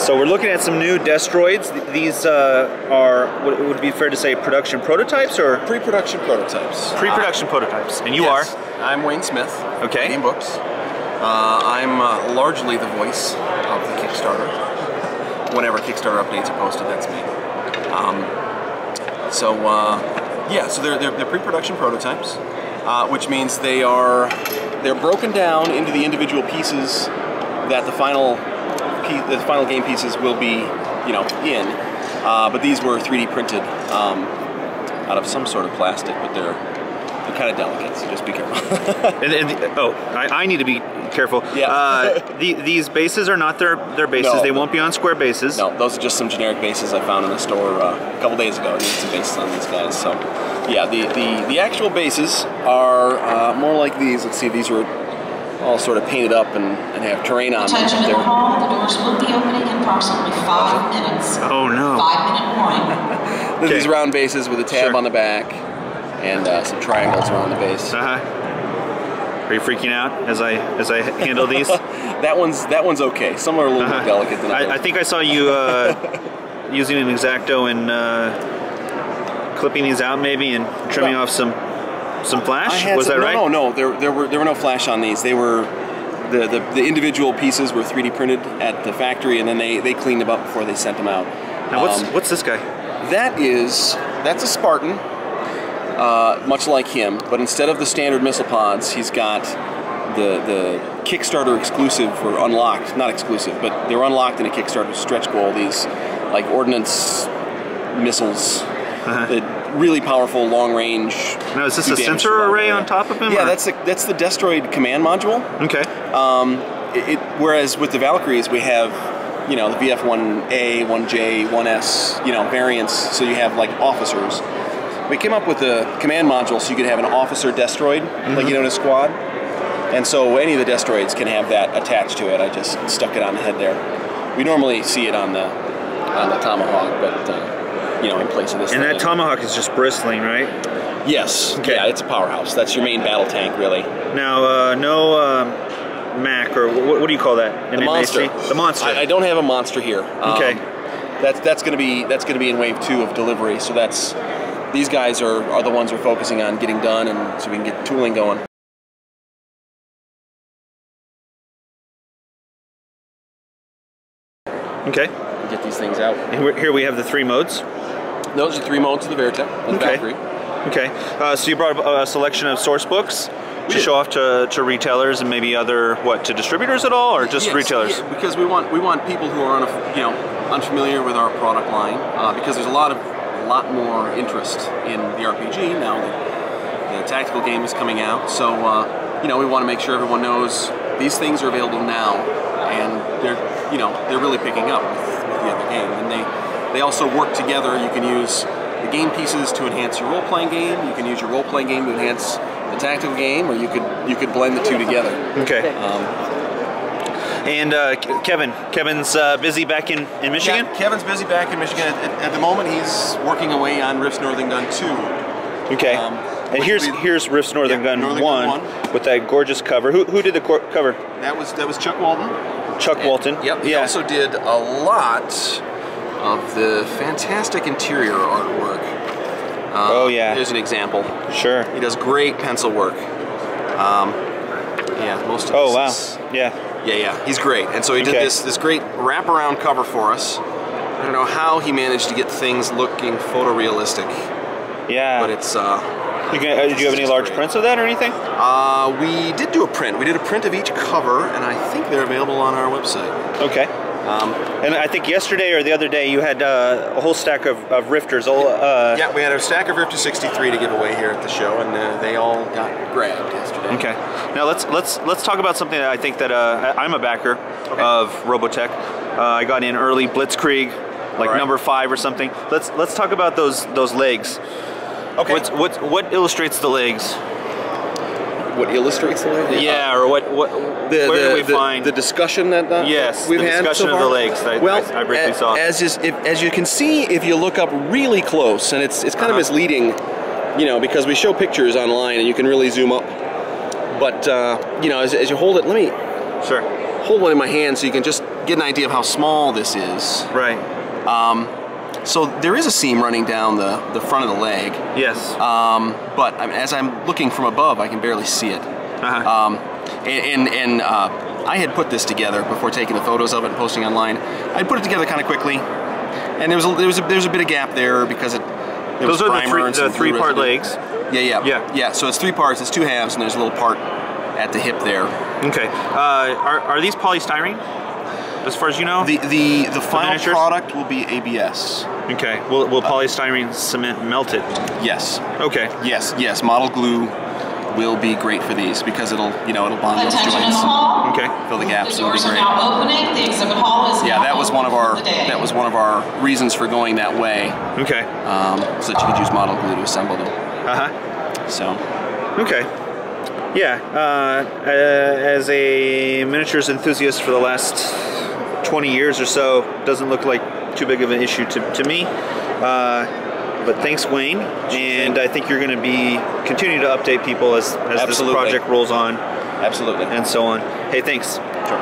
So we're looking at some new Destroids. These are, would it be fair to say, production prototypes or? Pre-production prototypes. Pre-production prototypes. And you yes. are? I'm Wayne Smith. Okay. Game Books. I'm largely the voice of the Kickstarter. Whenever Kickstarter updates are posted, that's me. Yeah, so they're pre-production prototypes, which means they're broken down into the individual pieces that the final game pieces will be, you know, in. But these were 3D printed out of some sort of plastic, but they're kind of delicate, so just be careful. I need to be careful. Yeah. These bases are not their bases. No. They won't be on square bases. No, those are just some generic bases I found in the store a couple days ago. I needed some bases on these guys. So, yeah, the actual bases are more like these. Let's see, these were all sort of painted up and have terrain on them. Attention in the hall, the doors will be opening in approximately 5 minutes. Oh no. 5-minute warning. Okay. These round bases with a tab on the back and some triangles around the base. Are you freaking out as I handle these? that one's okay. Some are a little more delicate than others. I think I saw you using an X-Acto and clipping these out maybe and trimming off some flash. Was that right? No. There were no flash on these. They were the individual pieces were 3D printed at the factory, and then they cleaned them up before they sent them out. Now what's this guy? That's a Spartan. Much like him, but instead of the standard missile pods, he's got the Kickstarter exclusive or unlocked, not exclusive, but they were unlocked in a Kickstarter stretch goal. These like ordnance missiles, the really powerful long range. Now is this a sensor array on top of him? Yeah, or? that's the Destroid command module. Okay. Whereas with the Valkyries we have, you know, the VF-1A, 1J, 1S, you know, variants. So you have like officers. We came up with a command module so you could have an officer Destroid, like you know, in a squad. And so any of the Destroids can have that attached to it. I just stuck it on the head there. We normally see it on the Tomahawk, but you know, in place of this. And that Tomahawk is just bristling, right? Yes. Okay. Yeah, it's a powerhouse. That's your main battle tank, really. Now, no M.A.C, or what do you call that? The monster. The monster. I don't have a monster here. Okay. That's going to be in wave 2 of delivery. So that's. These guys are the ones we're focusing on getting done, and so we can get tooling going. Okay. Get these things out. And here we have the 3 modes. Those are 3 modes of the Veritech. Okay. Okay. So you brought a selection of source books to show off to retailers and maybe other to distributors at all, or just retailers? Yeah, because we want people who are unfamiliar with our product line, because there's a lot more interest in the RPG now that the tactical game is coming out. So you know, we want to make sure everyone knows these things are available now, and they're really picking up with the other game. And they also work together. You can use the game pieces to enhance your role-playing game. You can use your role-playing game to enhance the tactical game, or you could blend the two together. Okay. And Kevin's busy back in Michigan? Yeah, Kevin's busy back in Michigan. At the moment, he's working away on Rift's Northern Gun 2. Okay. And here's Rift's Northern Gun 1 with that gorgeous cover. Who did the cover? That was Chuck Walton. Chuck Walton. Yep. He also did a lot of the fantastic interior artwork. Oh yeah. Here's an example. Sure. He does great pencil work. Yeah, most of this. Oh wow. Yeah. Yeah, he's great. And so he did this great wraparound cover for us. I don't know how he managed to get things looking photorealistic. Yeah. But it's did you have any large prints of that or anything? We did do a print. We did a print of each cover, and I think they're available on our website. Okay. And I think yesterday or the other day you had a whole stack of Rifters. Yeah, we had a stack of Rifter 63 to give away here at the show, and they all got grabbed yesterday. Okay. Now let's talk about something that I think that I'm a backer of Robotech. I got in early, Blitzkrieg, like number 5 or something. Let's talk about those legs. Okay. What illustrates the legs? What illustrates the legs? Yeah, or where do we find the discussion that we've had discussion so of far? the legs that I briefly saw. As you can see, if you look up really close, and it's kind of misleading, you know, because we show pictures online and you can really zoom up. But you know, as you hold it, let me hold one in my hand so you can just get an idea of how small this is. Right. So there is a seam running down the front of the leg. Yes. But as I'm looking from above, I can barely see it. I had put this together before taking the photos of it and posting online. I put it together kind of quickly, and there's a bit of gap there because those are the three-part legs. Yeah. So it's 3 parts. It's 2 halves, and there's a little part at the hip there. Okay. Are these polystyrene? As far as you know, the final product will be ABS. Okay. Will polystyrene cement melt it? Yes. Okay. Yes. Model glue will be great for these because it'll bond those joints. In the hall. Okay. Fill the gaps. The doors are now opening. The exhibit hall is that was one of our reasons for going that way. Okay. So that you could use model glue to assemble them. So. Okay. Yeah. As a miniatures enthusiast for the last 20 years or so, doesn't look like too big of an issue to me. But thanks, Wayne, and I think you're going to be continuing to update people as this project rolls on. Absolutely. And so on. Hey, thanks. Sure.